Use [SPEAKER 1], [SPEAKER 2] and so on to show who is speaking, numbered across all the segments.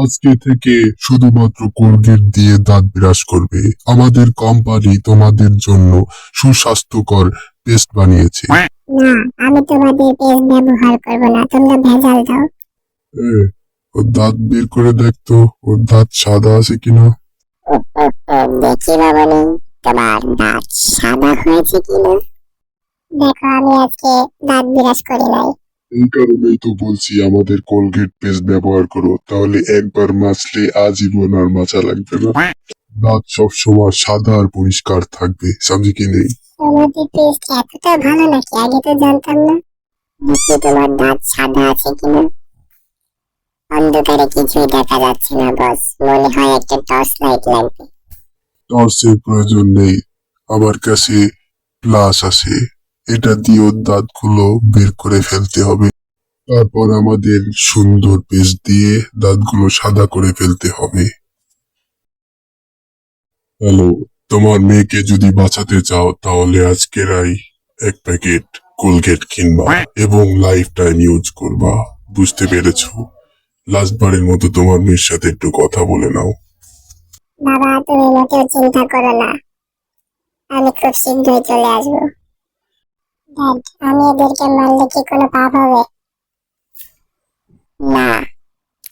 [SPEAKER 1] আজকে থেকে শুধুমাত্র কোলগেট দিয়ে দাঁত ব্রাশ করবে। আমাদের কোম্পানি তোমাদের জন্য সুস্বাস্থ্যকর পেস্ট বানিয়েছে।
[SPEAKER 2] না, আমি তোমাদের পেস্ট ব্যবহার করব না, তোমরা ভেজাল দাও।
[SPEAKER 1] ওর দাঁত বের করে দেখতো, ওর দাঁত সাদা আছে কিনা।
[SPEAKER 2] দেখি বাবনি, তোমার দাঁত সাদা হয়েছে কিনা। দেখো, আমি আজকে দাঁত বিরাজ করি নাই।
[SPEAKER 1] এই কারণেই তো বলছি আমাদের কোলগেট পেস্ট ব্যবহার করো, তাহলে একবার মাজলে আজীবন আর মাজা লাগবে না। দাঁত সবসময় সাদা আর পরিষ্কার থাকবে, সমঝে কি নেই?
[SPEAKER 2] তোমাদের পেস্ট এতটা ভালো নাকি? আগে তো জানতাম না। দেখি তোমার দাঁত সাদা আছে কিনা। অন্ধকারে কিছুই দেখা যাচ্ছে না বস, মনে হয় একটা টর্চ লাইট লাগবে।
[SPEAKER 1] টর্চের প্রয়োজন নেই, আমার কাছে প্লাস আছে। এটা দিয়ে ওর দাঁতগুলো বের করে ফেলতে হবে। তারপর আমাদের সুন্দর পেস্ট দিয়ে দাঁতগুলো সাদা করে ফেলতে হবে। হ্যালো, তোমার মেয়েকে যদি বাঁচাতে চাও তাহলে আজকেরাই এক প্যাকেট কোলগেট কিনবা এবং লাইফ টাইম ইউজ করবা। বুঝতে পেরেছো? লাস্টবারের মতো তোমার মেয়ের সাথে একটু কথা বলে নাও।
[SPEAKER 2] বাবা, তুমি মোটেও চিন্তা করো না, আমি খুব শীঘ্রই চলে আসবো। ড্যাড, আমি এদেরকে মারলে কি কোনো পাপ হবে? না,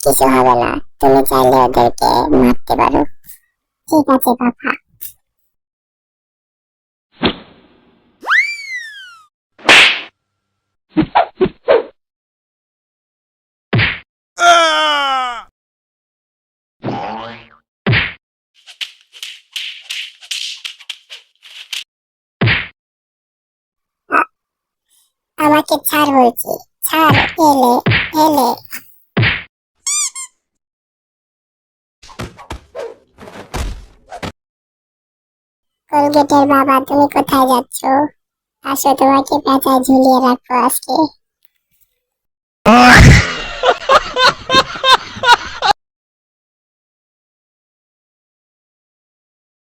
[SPEAKER 2] কিছু হবে না, তুমি চাইলে ওদেরকে মারতে পারো। ঠিক আছে পাপা। আমাকে ছাড় বলছি, ছাড়। এলে এলে কোলগেটের বাবা, তুমি কোথায় যাচ্ছ? আসো, তোমাকে পেঁচায় ঝুলিয়ে রাখবো আজকে।